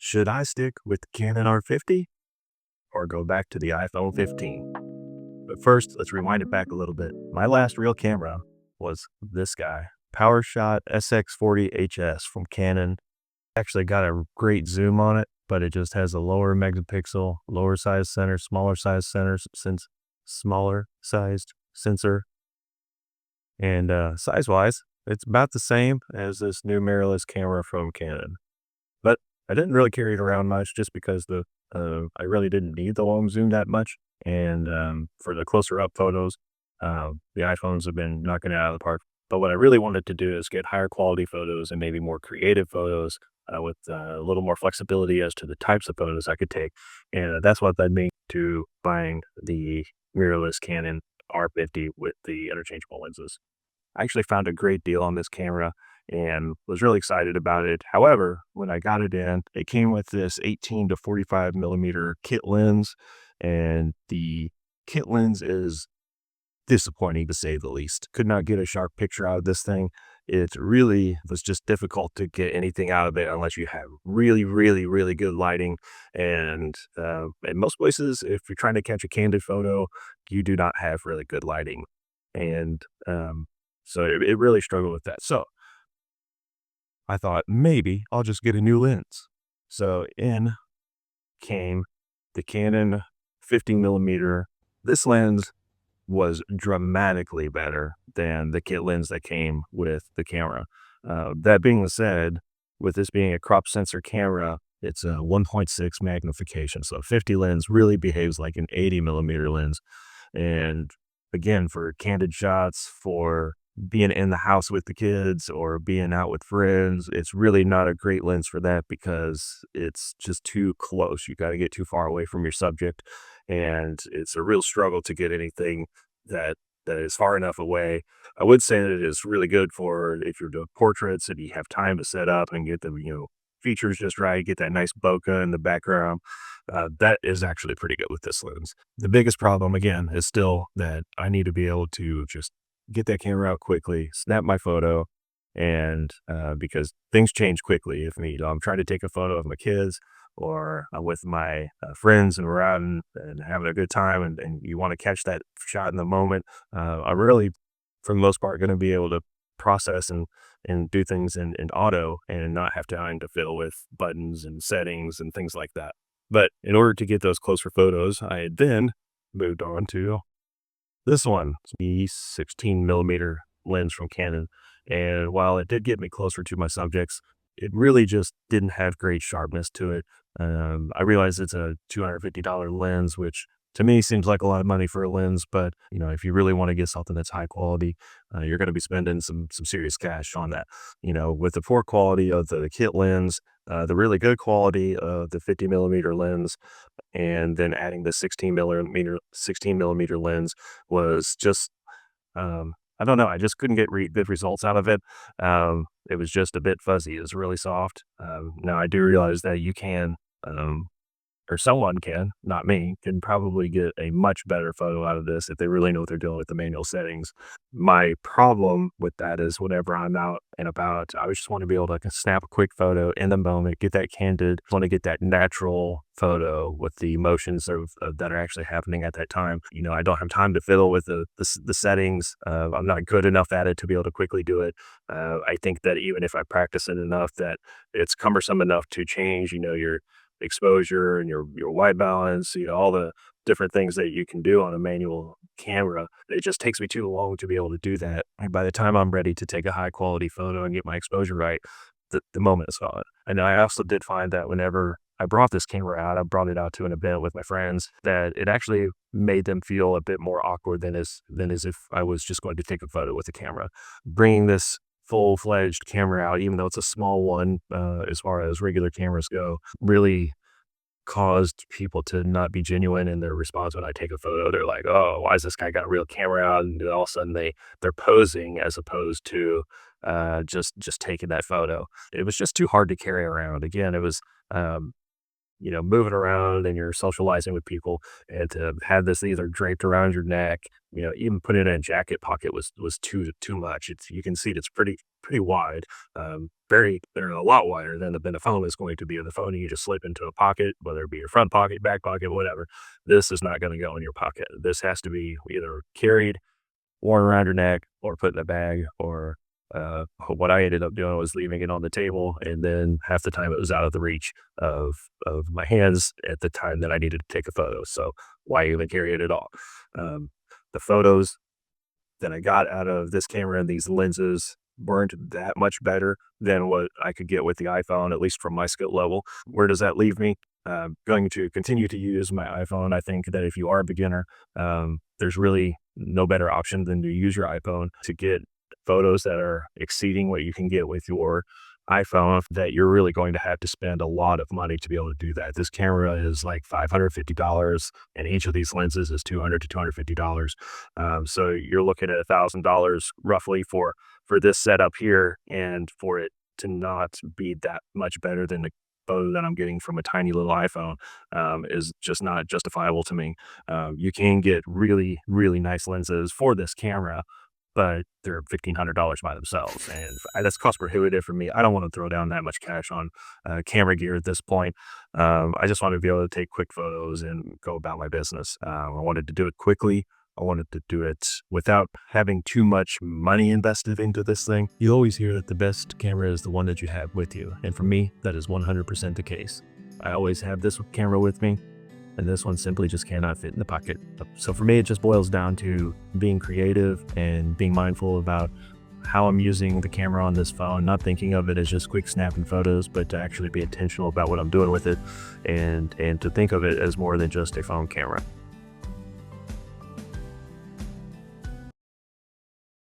Should I stick with the Canon R50 or go back to the iPhone 15? But first, let's rewind it back a little bit. My last real camera was this guy, PowerShot SX40HS from Canon. Actually got a great zoom on it, but it just has a lower megapixel, lower size center, smaller size center, since smaller sized sensor. And size wise, it's about the same as this new mirrorless camera from Canon. But I didn't really carry it around much just because I really didn't need the long zoom that much. And for the closer up photos, the iPhones have been knocking it out of the park. But what I really wanted to do is get higher quality photos and maybe more creative photos with a little more flexibility as to the types of photos I could take. And that's what led me to buying the mirrorless Canon R50 with the interchangeable lenses. I actually found a great deal on this camera and was really excited about it. However, when I got it in, it came with this 18 to 45 millimeter kit lens, and the kit lens is disappointing to say the least. Could not get a sharp picture out of this thing. It really was just difficult to get anything out of it unless you have really, really, really good lighting. And in most places, if you're trying to catch a candid photo, you do not have really good lighting. And so it really struggled with that. So I thought maybe I'll just get a new lens. So in came the Canon 50 millimeter. This lens was dramatically better than the kit lens that came with the camera. That being said, with this being a crop sensor camera, it's a 1.6 magnification. So 50 lens really behaves like an 80 millimeter lens. And again, for candid shots, for being in the house with the kids or being out with friends, it's really not a great lens for that because it's just too close. You got to get too far away from your subject. And it's a real struggle to get anything that is far enough away. I would say that it is really good for if you're doing portraits and you have time to set up and get the, features just right, get that nice bokeh in the background. That is actually pretty good with this lens. The biggest problem, again, is still that I need to be able to just get that camera out quickly, snap my photo, and because things change quickly. If I'm trying to take a photo of my kids or with my friends and we're out and having a good time and you want to catch that shot in the moment, I'm really, for the most part, going to be able to process and do things in auto and not have time to fiddle with buttons and settings and things like that. But in order to get those closer photos, I had then moved on to this one, the 16 millimeter lens from Canon. And while it did get me closer to my subjects, it really just didn't have great sharpness to it. I realize it's a $250 lens, which to me seems like a lot of money for a lens, but if you really want to get something that's high quality, you're going to be spending some serious cash on that. With the poor quality of the kit lens, the really good quality of the 50 millimeter lens, and then adding the 16 millimeter lens was just I don't know. I just couldn't get good results out of it. It was just a bit fuzzy. It was really soft. Now I do realize that you can, or someone can, not me, can probably get a much better photo out of this if they really know what they're doing with the manual settings. My problem with that is whenever I'm out and about, I just want to be able to snap a quick photo in the moment, get that candid, want to get that natural photo with the emotions that are actually happening at that time. I don't have time to fiddle with the settings. I'm not good enough at it to be able to quickly do it. I think that even if I practice it enough, that it's cumbersome enough to change, your exposure and your white balance, all the different things that you can do on a manual camera. It just takes me too long to be able to do that. And by the time I'm ready to take a high quality photo and get my exposure right, the moment is gone. And I also did find that whenever I brought this camera out, I brought it out to an event with my friends, that it actually made them feel a bit more awkward than as if I was just going to take a photo with the camera. Bringing this full-fledged camera out, even though it's a small one, as far as regular cameras go, really caused people to not be genuine in their response when I take a photo. They're like, "Oh, why is this guy got a real camera out?" And all of a sudden they're posing as opposed to just taking that photo. It was just too hard to carry around. Again, it was moving around and you're socializing with people, and to have this either draped around your neck, even put it in a jacket pocket was too much. You can see it's pretty wide, they're a lot wider than a phone is going to be. The phone you just slip into a pocket, whether it be your front pocket, back pocket, whatever. This is not going to go in your pocket. This has to be either carried, worn around your neck, or put in a bag, or what I ended up doing was leaving it on the table, and then half the time it was out of the reach of my hands at the time that I needed to take a photo. So why even carry it at all? Um, the photos that I got out of this camera and these lenses weren't that much better than what I could get with the iPhone, at least from my skill level. Where does that leave me? Going to continue to use my iPhone. I think that if you are a beginner, there's really no better option than to use your iPhone to get photos that are exceeding what you can get with your iPhone, that you're really going to have to spend a lot of money to be able to do that. This camera is like $550, and each of these lenses is $200 to $250. So you're looking at $1,000 roughly for this setup here, and for it to not be that much better than the photo that I'm getting from a tiny little iPhone is just not justifiable to me. You can get really, really nice lenses for this camera, but they're $1,500 by themselves, and that's cost prohibitive for me. I don't want to throw down that much cash on camera gear at this point. I just want to be able to take quick photos and go about my business. I wanted to do it quickly. I wanted to do it without having too much money invested into this thing. You always hear that the best camera is the one that you have with you, and for me, that is 100% the case. I always have this camera with me, and this one simply just cannot fit in the pocket. So for me, it just boils down to being creative and being mindful about how I'm using the camera on this phone, not thinking of it as just quick snapping photos, but to actually be intentional about what I'm doing with it, and to think of it as more than just a phone camera.